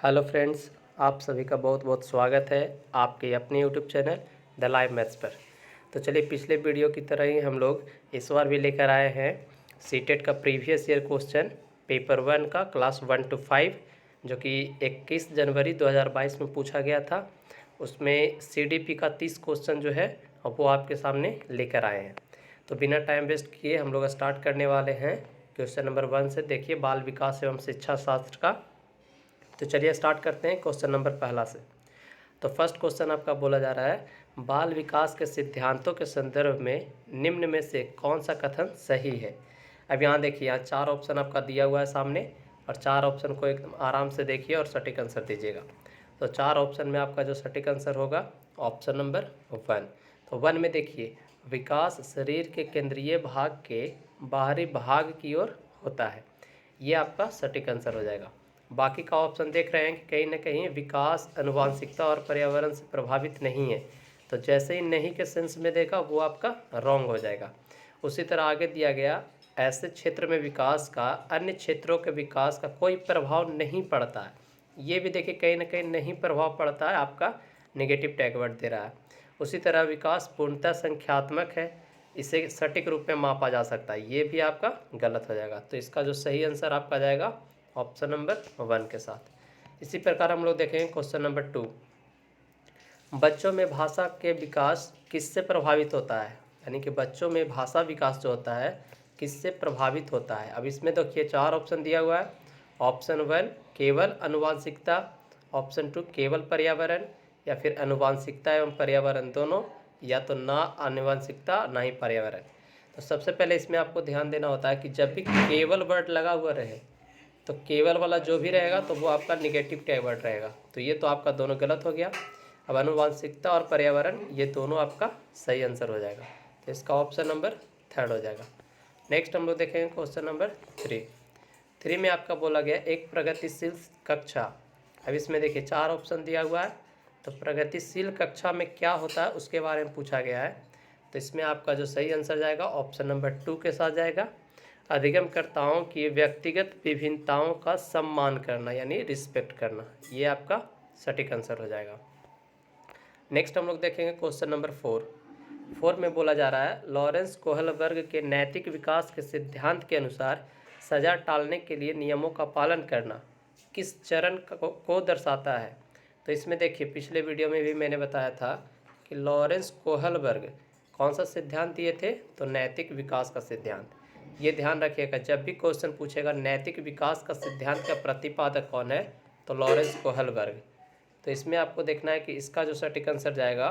Hello friends, आप सभी का बहुत बहुत स्वागत है आपके अपने YouTube channel the live maths पर। तो चलिए, पिछले वीडियो की तरह ही हम लोग इस बार भी लेकर आए हैं सीटेट का प्रीवियस ईयर क्वेश्चन पेपर 1 का क्लास 1 to 5, जो कि 21 जनवरी 2022 में पूछा गया था। उसमें सीडीपी का 30 क्वेश्चन जो है वो आपके सामने लेकर आए हैं। तो बिना टाइम वेस्ट किए हम लोग स्टार्ट करने वाले हैं क्वेश्चन नंबर 1 से। देखिए, बाल विकास एवं शिक्षा शास्त्र का। तो चलिए स्टार्ट करते हैं क्वेश्चन नंबर पहला से। तो फर्स्ट क्वेश्चन आपका बोला जा रहा है, बाल विकास के सिद्धांतों के संदर्भ में निम्न में से कौन सा कथन सही है। अब यहाँ देखिए, यहाँ 4 ऑप्शन आपका दिया हुआ है सामने, और 4 ऑप्शन को एकदम आराम से देखिए और सटीक आंसर दीजिएगा। तो 4 ऑप्शन में आपका जो सटीक आंसर होगा ऑप्शन नंबर 1। तो 1 में देखिए, विकास शरीर के केंद्रीय भाग के बाहरी भाग की ओर होता है, ये आपका सटीक आंसर हो जाएगा। बाकी का ऑप्शन देख रहे हैं कि कहीं ना कहीं विकास आनुवांशिकता और पर्यावरण से प्रभावित नहीं है, तो जैसे ही नहीं के सेंस में देखा वो आपका रॉन्ग हो जाएगा। उसी तरह आगे दिया गया, ऐसे क्षेत्र में विकास का अन्य क्षेत्रों के विकास का कोई प्रभाव नहीं पड़ता है, ये भी देखिए कहीं ना कहीं नहीं प्रभाव पड़ता है, आपका नेगेटिव टैग वर्ड दे रहा है। उसी तरह विकास पूर्णतः संख्यात्मक है, इसे सटीक रूप में मापा जा सकता है, ये भी आपका गलत हो जाएगा। तो इसका जो सही आंसर आपका जाएगा ऑप्शन नंबर 1 के साथ। इसी प्रकार हम लोग देखेंगे क्वेश्चन नंबर 2, बच्चों में भाषा के विकास किससे प्रभावित होता है, यानी कि बच्चों में भाषा विकास जो होता है किससे प्रभावित होता है। अब इसमें देखिए 4 ऑप्शन दिया हुआ है। ऑप्शन 1 केवल आनुवांशिकता, ऑप्शन 2 केवल पर्यावरण, या फिर आनुवांशिकता एवं पर्यावरण दोनों, या तो ना आनुवांशिकता ना ही पर्यावरण। तो सबसे पहले इसमें आपको ध्यान देना होता है कि जब भी केवल वर्ड लगा हुआ रहे तो केवल वाला जो भी रहेगा तो वो आपका निगेटिव टैग वर्ड रहेगा, तो ये तो आपका दोनों गलत हो गया। अब आनुवांशिकता और पर्यावरण ये दोनों आपका सही आंसर हो जाएगा, तो इसका ऑप्शन नंबर 3 हो जाएगा। नेक्स्ट हम लोग देखेंगे क्वेश्चन नंबर 3 में आपका बोला गया एक प्रगतिशील कक्षा। अब इसमें देखिए 4 ऑप्शन दिया हुआ है, तो प्रगतिशील कक्षा में क्या होता है उसके बारे में पूछा गया है। तो इसमें आपका जो सही आंसर जाएगा ऑप्शन नंबर 2 के साथ जाएगा, अधिगमकर्ताओं की व्यक्तिगत विभिन्नताओं का सम्मान करना, यानी रिस्पेक्ट करना, ये आपका सटीक आंसर हो जाएगा। नेक्स्ट हम लोग देखेंगे क्वेश्चन नंबर 4 में बोला जा रहा है, लॉरेंस कोहलबर्ग के नैतिक विकास के सिद्धांत के अनुसार सजा टालने के लिए नियमों का पालन करना किस चरण को दर्शाता है। तो इसमें देखिए, पिछले वीडियो में भी मैंने बताया था कि लॉरेंस कोहलबर्ग कौन सा सिद्धांत दिए थे, तो नैतिक विकास का सिद्धांत। ये ध्यान रखिएगा, जब भी क्वेश्चन पूछेगा नैतिक विकास का सिद्धांत का प्रतिपादक कौन है, तो लॉरेंस कोहलबर्ग। तो इसमें आपको देखना है कि इसका जो सटीक आंसर जाएगा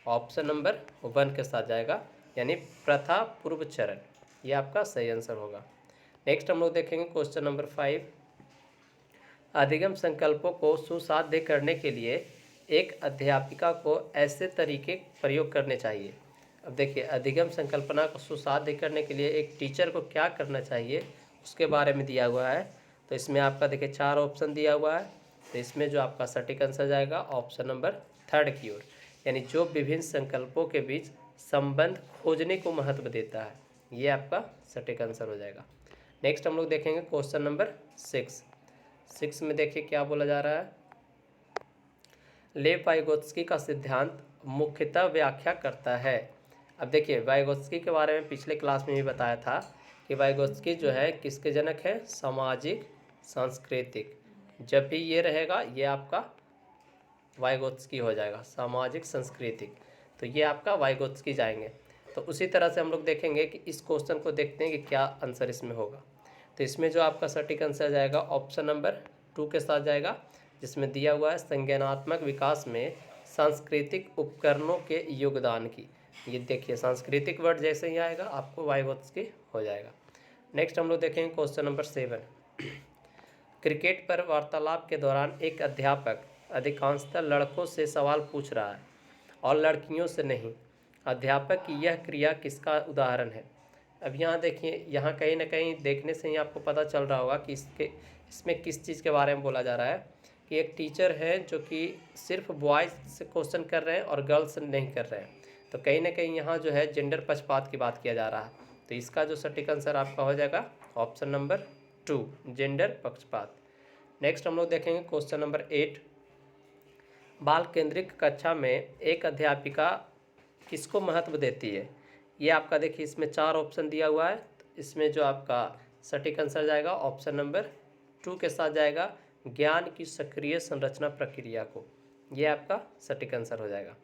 ऑप्शन नंबर 1 के साथ जाएगा, यानी प्रथा पूर्व चरण, ये आपका सही आंसर होगा। नेक्स्ट हम लोग देखेंगे क्वेश्चन नंबर 5, अधिगम संकल्पों को सुसाध्य करने के लिए एक अध्यापिका को ऐसे तरीके प्रयोग करने चाहिए। अब देखिए, अधिगम संकल्पना को सुसाध्य करने के लिए एक टीचर को क्या करना चाहिए उसके बारे में दिया हुआ है। तो इसमें आपका देखिए 4 ऑप्शन दिया हुआ है, तो इसमें जो आपका सटीक आंसर जाएगा ऑप्शन नंबर 3 की ओर, यानी जो विभिन्न संकल्पों के बीच संबंध खोजने को महत्व देता है, ये आपका सटीक आंसर हो जाएगा। नेक्स्ट हम लोग देखेंगे क्वेश्चन नंबर 6 में देखिए क्या बोला जा रहा है, लेव वाइगोत्स्की का सिद्धांत मुख्यतः व्याख्या करता है। अब देखिए, वाइगोत्स्की के बारे में पिछले क्लास में भी बताया था कि वाइगोत्स्की जो है किसके जनक है, सामाजिक सांस्कृतिक। जब भी ये रहेगा ये आपका वाइगोत्स्की हो जाएगा, सामाजिक सांस्कृतिक, तो ये आपका वाइगोत्स्की जाएंगे। तो उसी तरह से हम लोग देखेंगे कि इस क्वेश्चन को देखते हैं कि क्या आंसर इसमें होगा। तो इसमें जो आपका सटीक आंसर जाएगा ऑप्शन नंबर 2 के साथ जाएगा, जिसमें दिया हुआ है संज्ञानात्मक विकास में सांस्कृतिक उपकरणों के योगदान की। ये देखिए, सांस्कृतिक वर्ड जैसे ही आएगा आपको वाइगोत्स्की हो जाएगा। नेक्स्ट हम लोग देखेंगे क्वेश्चन नंबर 7, क्रिकेट पर वार्तालाप के दौरान एक अध्यापक अधिकांशतः लड़कों से सवाल पूछ रहा है और लड़कियों से नहीं। अध्यापक की यह क्रिया किसका उदाहरण है। अब यहाँ देखिए, यहाँ कहीं ना कहीं देखने से ही आपको पता चल रहा होगा कि इसमें किस चीज़ के बारे में बोला जा रहा है, कि एक टीचर है जो कि सिर्फ बॉयज़ से क्वेश्चन कर रहे हैं और गर्ल्स नहीं कर रहे हैं। तो कहीं ना कहीं यहाँ जो है जेंडर पक्षपात की बात किया जा रहा है, तो इसका जो सटीक आंसर आपका हो जाएगा ऑप्शन नंबर 2, जेंडर पक्षपात। नेक्स्ट हम लोग देखेंगे क्वेश्चन नंबर 8। बाल केंद्रित कक्षा में एक अध्यापिका किसको महत्व देती है? ये आपका देखिए इसमें 4 ऑप्शन दिया हुआ है। इसमें जो आपका सटीक आंसर जाएगा ऑप्शन नंबर 2 के साथ जाएगा, ज्ञान की सक्रिय संरचना प्रक्रिया को। ये आपका सटीक आंसर हो जाएगा।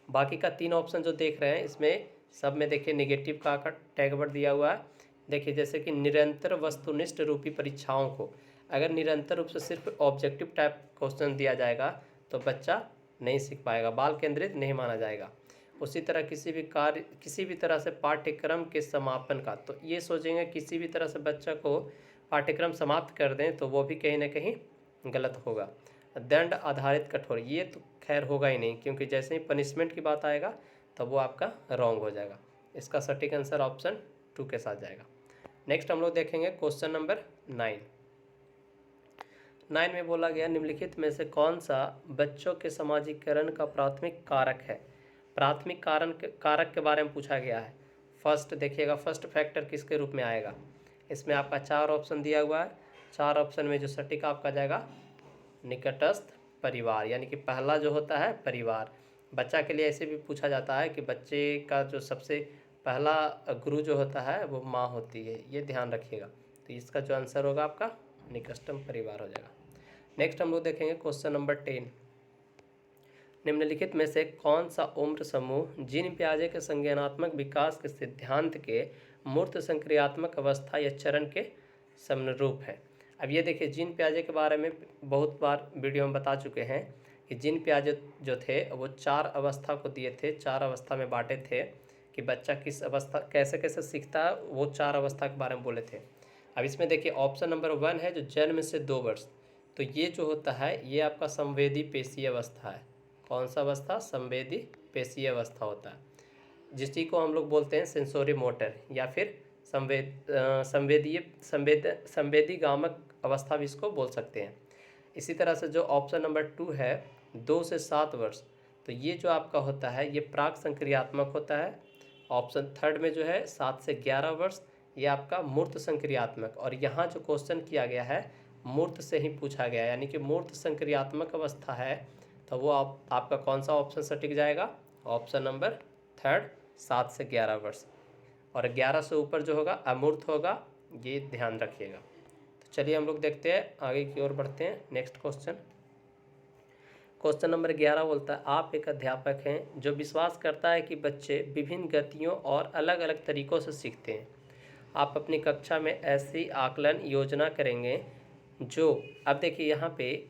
बाकी का 3 ऑप्शन जो देख रहे हैं इसमें सब में देखिए नेगेटिव का टैग वर्ड दिया हुआ है। देखिए जैसे कि निरंतर वस्तुनिष्ठ रूपी परीक्षाओं को अगर निरंतर रूप से सिर्फ ऑब्जेक्टिव टाइप क्वेश्चन दिया जाएगा तो बच्चा नहीं सीख पाएगा, बाल केंद्रित नहीं माना जाएगा। उसी तरह किसी भी तरह से पाठ्यक्रम के समापन का, तो ये सोचेंगे किसी भी तरह से बच्चा को पाठ्यक्रम समाप्त कर दें तो वो भी कहीं ना कहीं गलत होगा। दंड आधारित कठोर, ये तो खैर होगा ही नहीं, क्योंकि जैसे ही पनिशमेंट की बात आएगा तब वो आपका रॉन्ग हो जाएगा। इसका सटीक आंसर ऑप्शन 2 के साथ जाएगा। नेक्स्ट हम लोग देखेंगे क्वेश्चन नंबर 9। 9 में बोला गया निम्नलिखित में से कौन सा बच्चों के समाजीकरण का प्राथमिक कारक है? प्राथमिक कारक के बारे में पूछा गया है। फर्स्ट देखिएगा, फर्स्ट फैक्टर किसके रूप में आएगा? इसमें आपका 4 ऑप्शन दिया हुआ है। 4 ऑप्शन में जो सटीक आपका जाएगा निकटस्थ परिवार, यानी कि पहला जो होता है परिवार। बच्चा के लिए ऐसे भी पूछा जाता है कि बच्चे का जो सबसे पहला गुरु जो होता है वो माँ होती है, ये ध्यान रखिएगा। तो इसका जो आंसर होगा आपका निकटतम परिवार हो जाएगा। नेक्स्ट हम लोग देखेंगे क्वेश्चन नंबर 10। निम्नलिखित में से कौन सा उम्र समूह जीन पियाजे के संज्ञानात्मक विकास के सिद्धांत के मूर्त संक्रियात्मक अवस्था या चरण के समनुरूप है? अब ये देखिए जीन पियाजे के बारे में बहुत बार वीडियो में बता चुके हैं कि जीन पियाजे जो थे वो 4 अवस्था को दिए थे, 4 अवस्था में बांटे थे कि बच्चा किस अवस्था कैसे कैसे सीखता है, वो 4 अवस्था के बारे में बोले थे। अब इसमें देखिए ऑप्शन नंबर 1 है जो जन्म से 2 वर्ष, तो ये जो होता है ये आपका संवेदी पेशीय अवस्था है। कौन सा अवस्था? संवेदी पेशीय अवस्था होता है, जिसकी को हम लोग बोलते हैं सेंसोरी मोटर या फिर संवेदी गामक अवस्था भी इसको बोल सकते हैं। इसी तरह से जो ऑप्शन नंबर 2 है 2 से 7 वर्ष, तो ये जो आपका होता है ये प्राक संक्रियात्मक होता है। ऑप्शन 3 में जो है 7 से 11 वर्ष, ये आपका मूर्त संक्रियात्मक, और यहाँ जो क्वेश्चन किया गया है मूर्त से ही पूछा गया है, यानी कि मूर्त संक्रियात्मक अवस्था है, तो वो आपका कौन सा ऑप्शन सटीक जाएगा? ऑप्शन नंबर 3 7 से 11 वर्ष, और 11 से ऊपर जो होगा अमूर्त होगा, ये ध्यान रखिएगा। तो चलिए हम लोग देखते हैं, आगे की ओर बढ़ते हैं। नेक्स्ट क्वेश्चन नंबर 11 बोलता है आप एक अध्यापक हैं जो विश्वास करता है कि बच्चे विभिन्न गतियों और अलग अलग तरीक़ों से सीखते हैं। आप अपनी कक्षा में ऐसी आकलन योजना करेंगे जो, अब देखिए यहाँ पे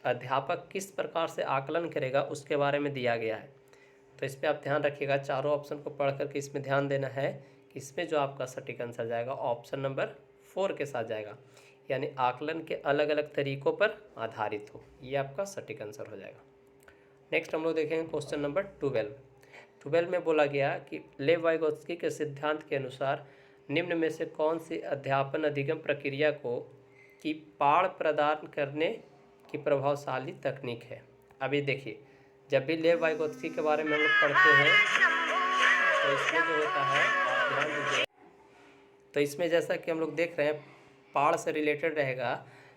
अध्यापक किस प्रकार से आकलन करेगा उसके बारे में दिया गया है। तो इस पर आप ध्यान रखिएगा, चारों ऑप्शन को पढ़ करके इसमें ध्यान देना है कि इसमें जो आपका सटीक आंसर जाएगा ऑप्शन नंबर 4 के साथ जाएगा, यानी आकलन के अलग अलग तरीक़ों पर आधारित हो, ये आपका सटीक आंसर हो जाएगा। नेक्स्ट हम लोग देखेंगे क्वेश्चन नंबर 12 में बोला गया कि लेव वाइगोत्स्की के सिद्धांत के अनुसार निम्न में से कौन सी अध्यापन अधिगम प्रक्रिया को की पाठ प्रदान करने की प्रभावशाली तकनीक है? अभी देखिए जब भी लेव वाइगोत्स्की के बारे में हम लोग पढ़ते हैं तो इसमें जो होता है आप ध्यान दीजिए, तो इसमें जैसा कि हम लोग देख रहे हैं पाठ से रिलेटेड रहेगा,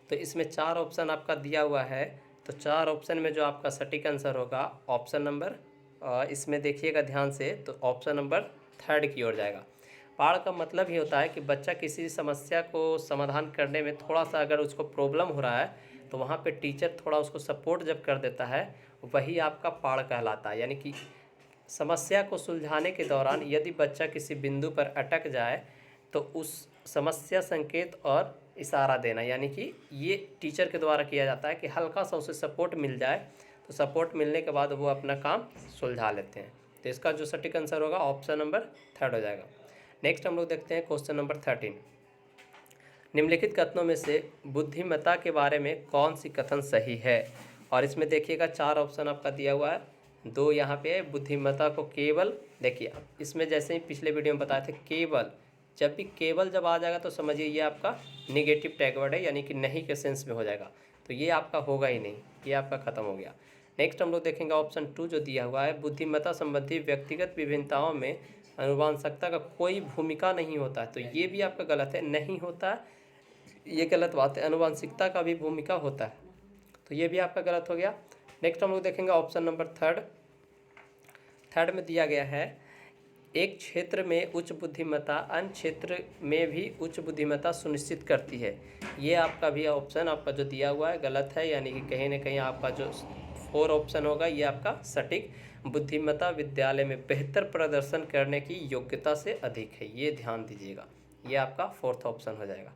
तो इसमें 4 ऑप्शन आपका दिया हुआ है। तो 4 ऑप्शन में जो आपका सटीक आंसर होगा ऑप्शन नंबर, इसमें देखिएगा ध्यान से, तो ऑप्शन नंबर 3 की ओर जाएगा। पाठ का मतलब ही होता है कि बच्चा किसी समस्या को समाधान करने में थोड़ा सा अगर उसको प्रॉब्लम हो रहा है तो वहाँ पे टीचर थोड़ा उसको सपोर्ट जब कर देता है वही आपका पाठ कहलाता है। यानी कि समस्या को सुलझाने के दौरान यदि बच्चा किसी बिंदु पर अटक जाए तो उस समस्या संकेत और इशारा देना, यानी कि ये टीचर के द्वारा किया जाता है कि हल्का सा उसे सपोर्ट मिल जाए, तो सपोर्ट मिलने के बाद वो अपना काम सुलझा लेते हैं। तो इसका जो सटीक आंसर होगा ऑप्शन नंबर 3 हो जाएगा। नेक्स्ट हम लोग देखते हैं क्वेश्चन नंबर 13। निम्नलिखित कथनों में से बुद्धिमत्ता के बारे में कौन सी कथन सही है? और इसमें देखिएगा 4 ऑप्शन आपका दिया हुआ है, 2 यहाँ पे बुद्धिमत्ता को केवल, देखिए इसमें जैसे ही पिछले वीडियो में बताए थे केवल, जब भी केवल जब आ जाएगा तो समझिए ये आपका निगेटिव टैग वर्ड है, यानी कि नहीं के सेंस में हो जाएगा, तो ये आपका होगा ही नहीं, ये आपका खत्म हो गया। नेक्स्ट हम लोग देखेंगे ऑप्शन 2 जो दिया हुआ है, बुद्धिमत्ता संबंधी व्यक्तिगत विभिन्नताओं में अनुवांशिकता का कोई भूमिका नहीं होता है, तो ये भी आपका गलत है, नहीं होता ये गलत बात है, अनुवांशिकता का भी भूमिका होता है, तो ये भी आपका गलत हो गया। नेक्स्ट हम लोग देखेंगे ऑप्शन नंबर थर्ड में दिया गया है, एक क्षेत्र में उच्च बुद्धिमत्ता अन्य क्षेत्र में भी उच्च बुद्धिमत्ता सुनिश्चित करती है। ये आपका भी ऑप्शन आपका जो दिया हुआ है गलत है, यानी कि कहीं ना कहीं आपका जो 4 ऑप्शन होगा ये आपका सटीक बुद्धिमत्ता विद्यालय में बेहतर प्रदर्शन करने की योग्यता से अधिक है, ये ध्यान दीजिएगा, ये आपका 4th ऑप्शन हो जाएगा।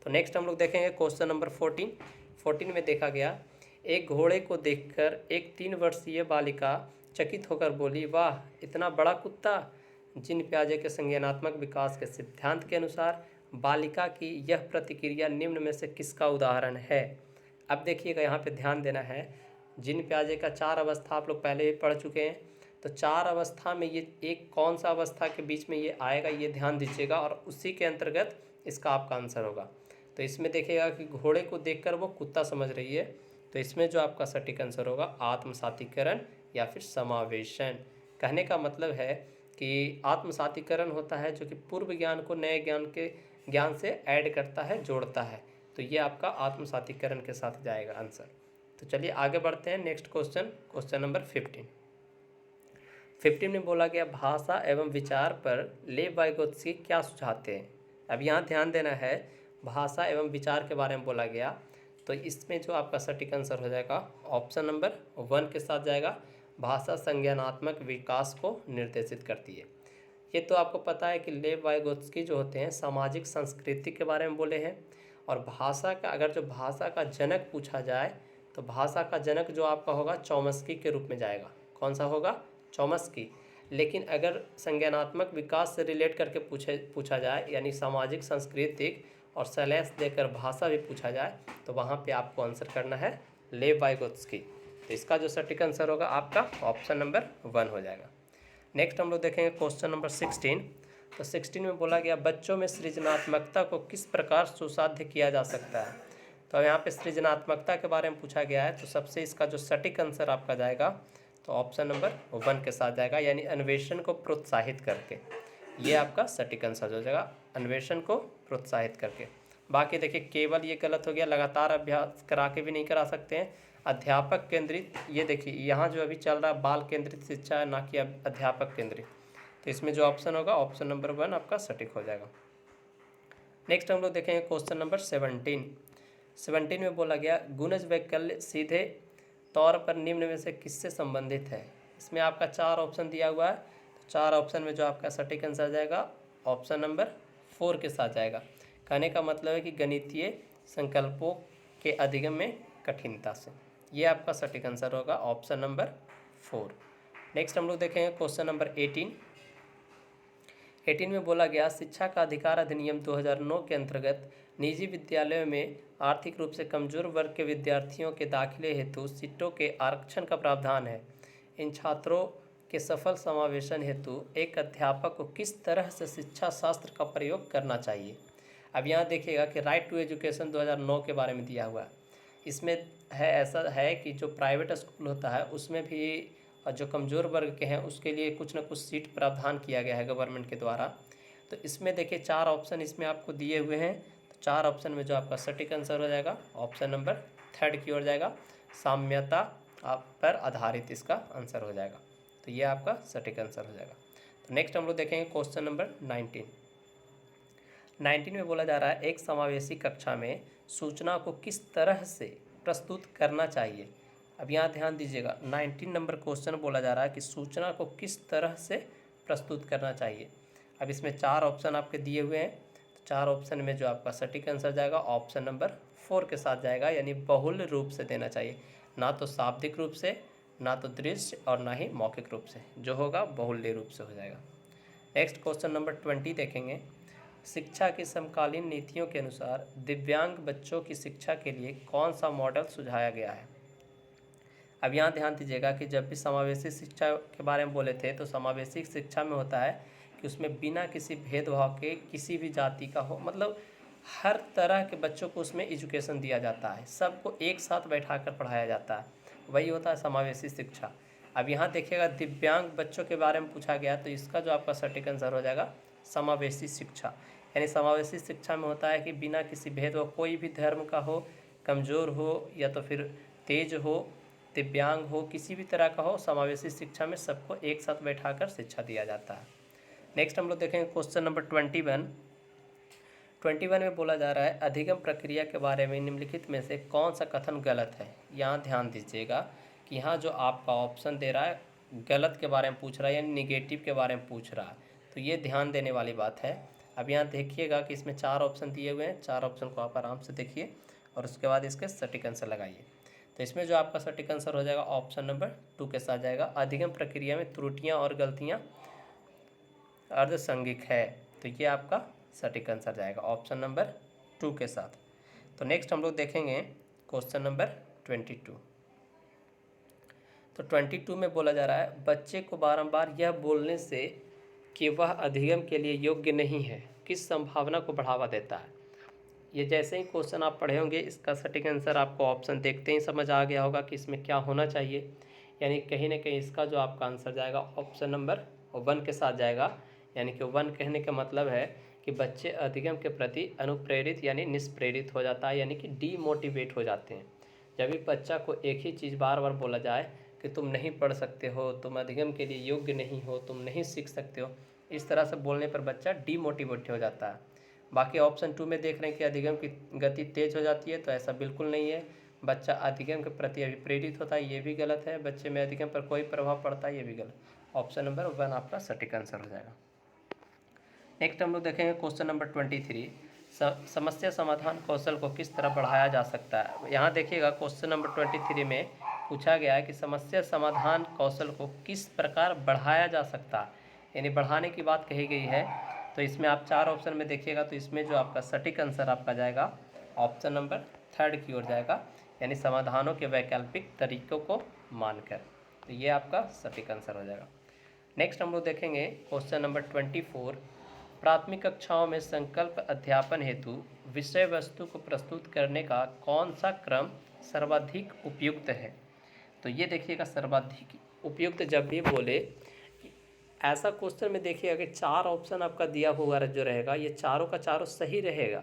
तो नेक्स्ट हम लोग देखेंगे क्वेश्चन नंबर 14 में देखा गया, एक घोड़े को देखकर एक 3 वर्षीय बालिका चकित होकर बोली, वाह इतना बड़ा कुत्ता। जीन पियाजे के संज्ञानात्मक विकास के सिद्धांत के अनुसार बालिका की यह प्रतिक्रिया निम्न में से किसका उदाहरण है। अब देखिएगा यहाँ पे ध्यान देना है, जीन पियाजे का 4 अवस्था आप लोग पहले ही पढ़ चुके हैं, तो 4 अवस्था में ये एक कौन सा अवस्था के बीच में ये आएगा ये ध्यान दीजिएगा, और उसी के अंतर्गत इसका आपका आंसर होगा। तो इसमें देखिएगा कि घोड़े को देखकर वो कुत्ता समझ रही है, तो इसमें जो आपका सटीक आंसर होगा आत्मसातीकरण या फिर समावेशन। कहने का मतलब है कि आत्मसातीकरण होता है जो कि पूर्व ज्ञान को नए ज्ञान से ऐड करता है, जोड़ता है, तो ये आपका आत्मसातीकरण के साथ जाएगा आंसर। तो चलिए आगे बढ़ते हैं, नेक्स्ट क्वेश्चन नंबर 15 में बोला गया, भाषा एवं विचार पर लेव वाइगोत्स्की क्या सुझाते हैं। अब यहाँ ध्यान देना है, भाषा एवं विचार के बारे में बोला गया, तो इसमें जो आपका सटीक आंसर हो जाएगा ऑप्शन नंबर 1 के साथ जाएगा, भाषा संज्ञानात्मक विकास को निर्देशित करती है। ये तो आपको पता है कि लेव वाइगोत्स्की जो होते हैं सामाजिक संस्कृति के बारे में बोले हैं, और भाषा का अगर जो भाषा का जनक पूछा जाए तो भाषा का जनक जो आपका होगा चॉम्स्की के रूप में जाएगा। कौन सा होगा? चॉम्स्की। लेकिन अगर संज्ञानात्मक विकास से रिलेट करके पूछा जाए, यानी सामाजिक सांस्कृतिक और सैलेंस देकर भाषा भी पूछा जाए, तो वहाँ पे आपको आंसर करना है लेव वाइगोत्स्की। तो इसका जो सटीक आंसर होगा आपका ऑप्शन नंबर 1 हो जाएगा। नेक्स्ट हम लोग देखेंगे क्वेश्चन नंबर 16। तो 16 में बोला गया, बच्चों में सृजनात्मकता को किस प्रकार सुसाध्य किया जा सकता है। तो यहाँ पे सृजनात्मकता के बारे में पूछा गया है, तो सबसे इसका जो सटीक आंसर आपका जाएगा तो ऑप्शन नंबर 1 के साथ जाएगा, यानी अन्वेषण को प्रोत्साहित करके। ये आपका सटीक आंसर हो जाएगा, अन्वेषण को प्रोत्साहित करके। बाकी देखिए केवल ये गलत हो गया, लगातार अभ्यास करा के भी नहीं करा सकते हैं। अध्यापक केंद्रित, ये देखिए यहाँ जो अभी चल रहा है बाल केंद्रित शिक्षा है, ना कि अध्यापक केंद्रित, तो इसमें जो ऑप्शन होगा ऑप्शन नंबर 1 आपका सटीक हो जाएगा। नेक्स्ट हम लोग देखेंगे क्वेश्चन नंबर 17 में बोला गया, गुणज वैकल्य सीधे तौर पर निम्न में से किससे संबंधित है। इसमें आपका 4 ऑप्शन दिया हुआ है, तो 4 ऑप्शन में जो आपका सटीक आंसर जाएगा ऑप्शन नंबर 4 के साथ जाएगा। कहने का मतलब है कि गणितीय संकल्पों के अधिगम में कठिनता से, ये आपका सटीक आंसर होगा ऑप्शन नंबर 4। नेक्स्ट हम लोग देखेंगे क्वेश्चन नंबर 18 में बोला गया, शिक्षा का अधिकार अधिनियम 2009 के अंतर्गत निजी विद्यालयों में आर्थिक रूप से कमजोर वर्ग के विद्यार्थियों के दाखिले हेतु सीटों के आरक्षण का प्रावधान है। इन छात्रों के सफल समावेशन हेतु एक अध्यापक को किस तरह से शिक्षा शास्त्र का प्रयोग करना चाहिए। अब यहाँ देखिएगा कि राइट टू एजुकेशन 2009 के बारे में दिया हुआ है। इसमें है ऐसा है कि जो प्राइवेट स्कूल होता है उसमें भी जो कमज़ोर वर्ग के हैं उसके लिए कुछ ना कुछ सीट प्रावधान किया गया है गवर्नमेंट के द्वारा। तो इसमें देखिए 4 ऑप्शन इसमें आपको दिए हुए हैं, तो 4 ऑप्शन में जो आपका सटीक आंसर हो जाएगा ऑप्शन नंबर 3 की ओर जाएगा, साम्यता पर आधारित इसका आंसर हो जाएगा। तो ये आपका सटीक आंसर हो जाएगा। तो नेक्स्ट हम लोग देखेंगे क्वेश्चन नंबर 19 में बोला जा रहा है, एक समावेशी कक्षा में सूचना को किस तरह से प्रस्तुत करना चाहिए। अब यहाँ ध्यान दीजिएगा, 19 नंबर क्वेश्चन बोला जा रहा है कि सूचना को किस तरह से प्रस्तुत करना चाहिए। अब इसमें 4 ऑप्शन आपके दिए हुए हैं, तो 4 ऑप्शन में जो आपका सटीक आंसर जाएगा ऑप्शन नंबर 4 के साथ जाएगा, यानी बहुल रूप से देना चाहिए, ना तो शाब्दिक रूप से, ना तो दृश्य और ना ही मौखिक रूप से, जो होगा बहुल्य रूप से हो जाएगा। नेक्स्ट क्वेश्चन नंबर 20 देखेंगे, शिक्षा की समकालीन नीतियों के अनुसार दिव्यांग बच्चों की शिक्षा के लिए कौन सा मॉडल सुझाया गया है। अब यहाँ ध्यान दीजिएगा कि जब भी समावेशी शिक्षा के बारे में बोले थे, तो समावेशी शिक्षा में होता है कि उसमें बिना किसी भेदभाव के किसी भी जाति का हो, मतलब हर तरह के बच्चों को उसमें एजुकेशन दिया जाता है, सबको एक साथ बैठा कर पढ़ाया जाता है, वही होता है समावेशी शिक्षा। अब यहाँ देखिएगा दिव्यांग बच्चों के बारे में पूछा गया, तो इसका जो आपका सटीक आंसर हो जाएगा समावेशी शिक्षा, यानी समावेशी शिक्षा में होता है कि बिना किसी भेदभाव, कोई भी धर्म का हो, कमज़ोर हो या तो फिर तेज हो, दिव्यांग हो, किसी भी तरह का हो, समावेशी शिक्षा में सबको एक साथ बैठाकर शिक्षा दिया जाता है। नेक्स्ट हम लोग देखेंगे क्वेश्चन नंबर 21 में बोला जा रहा है अधिगम प्रक्रिया के बारे में निम्नलिखित में से कौन सा कथन गलत है। यहाँ ध्यान दीजिएगा कि यहाँ जो आपका ऑप्शन दे रहा है गलत के बारे में पूछ रहा है, यानी निगेटिव के बारे में पूछ रहा है, तो ये ध्यान देने वाली बात है। अब यहाँ देखिएगा कि इसमें 4 ऑप्शन दिए हुए हैं, 4 ऑप्शन को आप आराम से देखिए और उसके बाद इसके सटीक आंसर लगाइए। तो इसमें जो आपका सटीक आंसर हो जाएगा ऑप्शन नंबर 2 के साथ जाएगा, अधिगम प्रक्रिया में त्रुटियाँ और गलतियाँ अर्धसंगिक है। तो ये आपका सटीक आंसर जाएगा ऑप्शन नंबर 2 के साथ। तो नेक्स्ट हम लोग देखेंगे क्वेश्चन नंबर 22। तो 22 में बोला जा रहा है बच्चे को बारंबार यह बोलने से कि वह अधिगम के लिए योग्य नहीं है किस संभावना को बढ़ावा देता है। ये जैसे ही क्वेश्चन आप पढ़े होंगे इसका सटीक आंसर आपको ऑप्शन देखते ही समझ आ गया होगा कि इसमें क्या होना चाहिए, यानी कहीं ना कहीं इसका जो आपका आंसर जाएगा ऑप्शन नंबर 1 के साथ जाएगा। यानी कि 1 कहने का मतलब है कि बच्चे अधिगम के प्रति अनुप्रेरित यानी निष्प्रेरित हो जाता है, यानी कि डीमोटिवेट हो जाते हैं। जब भी बच्चा को एक ही चीज़ बार बार बोला जाए कि तुम नहीं पढ़ सकते हो, तुम अधिगम के लिए योग्य नहीं हो, तुम नहीं सीख सकते हो, इस तरह से बोलने पर बच्चा डीमोटिवेट हो जाता है। बाकी ऑप्शन 2 में देख रहे हैं कि अधिगम की गति तेज हो जाती है, तो ऐसा बिल्कुल नहीं है। बच्चा अधिगम के प्रति अभिप्रेरित होता है, ये भी गलत है। बच्चे में अधिगम पर कोई प्रभाव पड़ता है, ये भी गलत। ऑप्शन नंबर 1 आपका सटीक आंसर हो जाएगा। नेक्स्ट हम लोग देखेंगे क्वेश्चन नंबर 23, समस्या समाधान कौशल को किस तरह बढ़ाया जा सकता है। यहाँ देखिएगा क्वेश्चन नंबर 23 में पूछा गया है कि समस्या समाधान कौशल को किस प्रकार बढ़ाया जा सकता है, यानी बढ़ाने की बात कही गई है। तो इसमें आप 4 ऑप्शन में देखिएगा, तो इसमें जो आपका सटीक आंसर आपका जाएगा ऑप्शन नंबर 3 की ओर जाएगा, यानी समाधानों के वैकल्पिक तरीकों को मानकर। तो ये आपका सटीक आंसर हो जाएगा। नेक्स्ट हम लोग देखेंगे क्वेश्चन नंबर 24, प्राथमिक कक्षाओं में संकल्प अध्यापन हेतु विषय वस्तु को प्रस्तुत करने का कौन सा क्रम सर्वाधिक उपयुक्त है। तो ये देखिएगा सर्वाधिक उपयुक्त जब भी बोले ऐसा क्वेश्चन में देखिएगा कि 4 ऑप्शन आपका दिया हुआ जो रहेगा ये चारों का चारों सही रहेगा,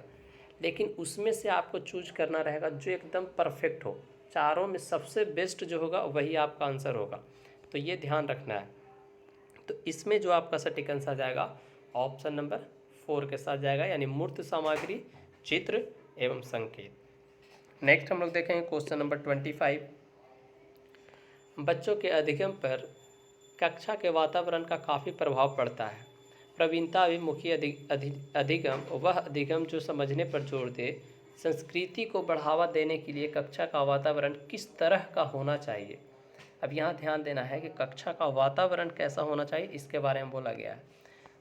लेकिन उसमें से आपको चूज करना रहेगा जो एकदम परफेक्ट हो। चारों में सबसे बेस्ट जो होगा वही आपका आंसर होगा, तो ये ध्यान रखना है। तो इसमें जो आपका सटीक आंसर जाएगा ऑप्शन नंबर 4 के साथ जाएगा, यानी मूर्त सामग्री, चित्र एवं संकेत। नेक्स्ट हम लोग देखेंगे क्वेश्चन नंबर 25, बच्चों के अधिगम पर कक्षा के वातावरण का काफ़ी प्रभाव पड़ता है। प्रवीणता अभिमुखी अधिगम वह अधिगम जो समझने पर जोर दे। संस्कृति को बढ़ावा देने के लिए कक्षा का वातावरण किस तरह का होना चाहिए। अब यहाँ ध्यान देना है कि कक्षा का वातावरण कैसा होना चाहिए, इसके बारे में बोला गया है।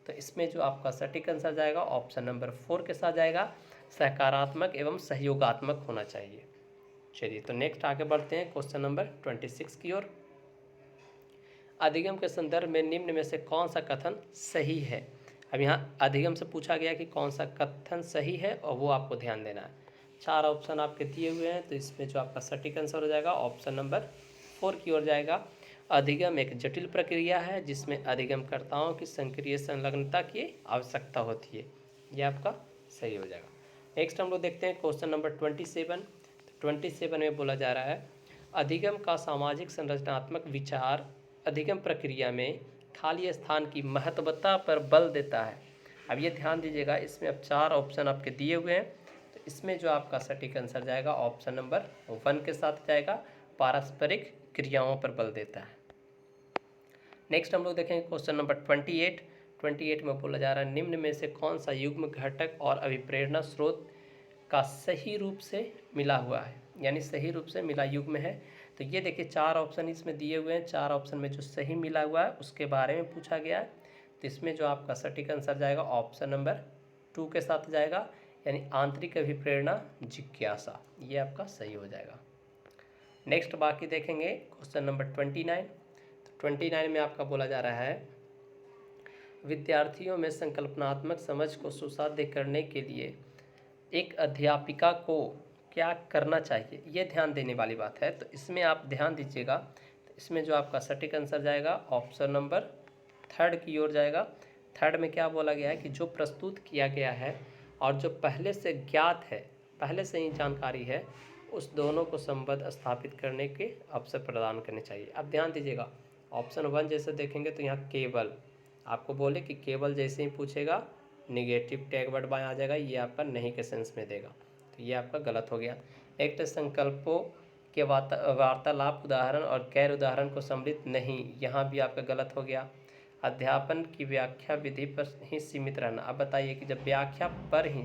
तो इसमें जो आपका सटीक आंसर जाएगा ऑप्शन नंबर 4 के साथ जाएगा, सकारात्मक एवं सहयोगात्मक होना चाहिए। चलिए तो नेक्स्ट आगे बढ़ते हैं क्वेश्चन नंबर 26 की ओर। अधिगम के संदर्भ में निम्न में से कौन सा कथन सही है। अब यहाँ अधिगम से पूछा गया कि कौन सा कथन सही है और वो आपको ध्यान देना है। 4 ऑप्शन आपके दिए हुए हैं, तो इसमें जो आपका सटीक आंसर हो जाएगा ऑप्शन नंबर 4 की ओर जाएगा। अधिगम एक जटिल प्रक्रिया है जिसमें अधिगमकर्ताओं की सक्रिय संलग्नता की आवश्यकता होती है, यह आपका सही हो जाएगा। नेक्स्ट हम लोग देखते हैं क्वेश्चन नंबर 27। 27 में बोला जा रहा है अधिगम का सामाजिक संरचनात्मक विचार अधिगम प्रक्रिया में खाली स्थान की महत्वता पर बल देता है। अब ये ध्यान दीजिएगा, इसमें अब 4 ऑप्शन आपके दिए हुए हैं, तो इसमें जो आपका सटीक आंसर जाएगा ऑप्शन नंबर 1 के साथ जाएगा, पारस्परिक क्रियाओं पर बल देता है। नेक्स्ट हम लोग देखेंगे क्वेश्चन नंबर 28 में बोला जा रहा है निम्न में से कौन सा युग्म घटक और अभिप्रेरणा स्रोत का सही रूप से मिला हुआ है, यानी सही रूप से मिला युग्म है। तो ये देखिए 4 ऑप्शन इसमें दिए हुए हैं, 4 ऑप्शन में जो सही मिला हुआ है उसके बारे में पूछा गया है। तो इसमें जो आपका सटीक आंसर जाएगा ऑप्शन नंबर 2 के साथ जाएगा, यानी आंतरिक अभिप्रेरणा जिज्ञासा, ये आपका सही हो जाएगा। नेक्स्ट बाकी देखेंगे क्वेश्चन नंबर 29। तो 29 में आपका बोला जा रहा है विद्यार्थियों में संकल्पनात्मक समझ को सुसाध्य करने के लिए एक अध्यापिका को क्या करना चाहिए, ये ध्यान देने वाली बात है। तो इसमें आप ध्यान दीजिएगा, तो इसमें जो आपका सटीक आंसर जाएगा ऑप्शन नंबर 3 की ओर जाएगा, थर्ड में क्या बोला गया है कि जो प्रस्तुत किया गया है और जो पहले से ज्ञात है, पहले से ही जानकारी है, उस दोनों को संबद्ध स्थापित करने के अवसर प्रदान करने चाहिए। अब ध्यान दीजिएगा, ऑप्शन 1 जैसे देखेंगे तो यहाँ केवल, आपको बोले कि केवल जैसे ही पूछेगा निगेटिव टैग वर्ड बाएं आ जाएगा, ये आपका नहीं के सेंस में देगा, तो ये आपका गलत हो गया। एक संकल्पों के वार्तालाप उदाहरण और गैर उदाहरण को सम्मिलित नहीं, यहाँ भी आपका गलत हो गया। अध्यापन की व्याख्या विधि पर ही सीमित रहना, अब बताइए कि जब व्याख्या पर ही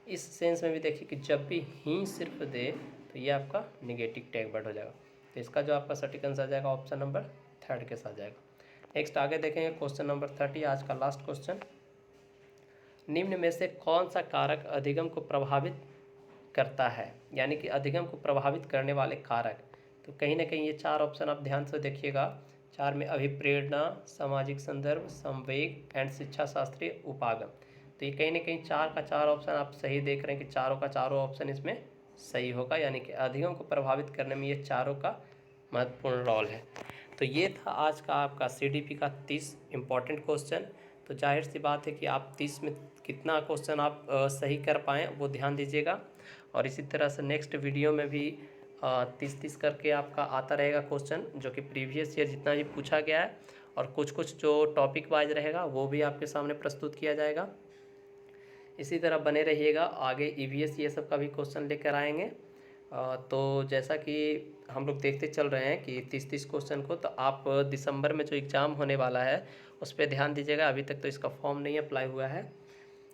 इस सेंस में भी देखिए कि जब भी ही सिर्फ दे तो ये आपका निगेटिव टैग वर्ड हो जाएगा। तो इसका जो आपका सटीक आंसर आ जाएगा ऑप्शन नंबर 3 के साथ जाएगा। नेक्स्ट आगे देखेंगे क्वेश्चन नंबर 30, आज का लास्ट क्वेश्चन। निम्न में से कौन सा कारक अधिगम को प्रभावित करता है, यानी कि अधिगम को प्रभावित करने वाले कारक। तो कहीं ना कहीं ये 4 ऑप्शन आप ध्यान से देखिएगा। 4 में अभिप्रेरणा, सामाजिक संदर्भ, संवेग एंड शिक्षा शास्त्रीय उपागम। तो ये कहीं ना कहीं 4 का 4 ऑप्शन आप सही देख रहे हैं कि चारों का चारों ऑप्शन इसमें सही होगा, यानी कि अधिगम को प्रभावित करने में ये चारों का महत्वपूर्ण रोल है। तो ये था आज का आपका CDP का 30 इम्पॉर्टेंट क्वेश्चन। तो जाहिर सी बात है कि आप 30 में कितना क्वेश्चन आप सही कर पाएँ वो ध्यान दीजिएगा। और इसी तरह से नेक्स्ट वीडियो में भी 30-30 करके आपका आता रहेगा क्वेश्चन, जो कि प्रीवियस ईयर जितना भी पूछा गया है, और कुछ जो टॉपिक वाइज रहेगा वो भी आपके सामने प्रस्तुत किया जाएगा। इसी तरह बने रहिएगा, आगे EVS ये सब का भी क्वेश्चन लेकर आएंगे। तो जैसा कि हम लोग देखते चल रहे हैं कि 30-30 क्वेश्चन को, तो आप दिसंबर में जो एग्ज़ाम होने वाला है उस पर ध्यान दीजिएगा। अभी तक तो इसका फॉर्म नहीं अप्लाई हुआ है।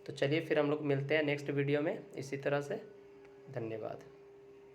तो चलिए फिर हम लोग मिलते हैं नेक्स्ट वीडियो में इसी तरह से। धन्यवाद।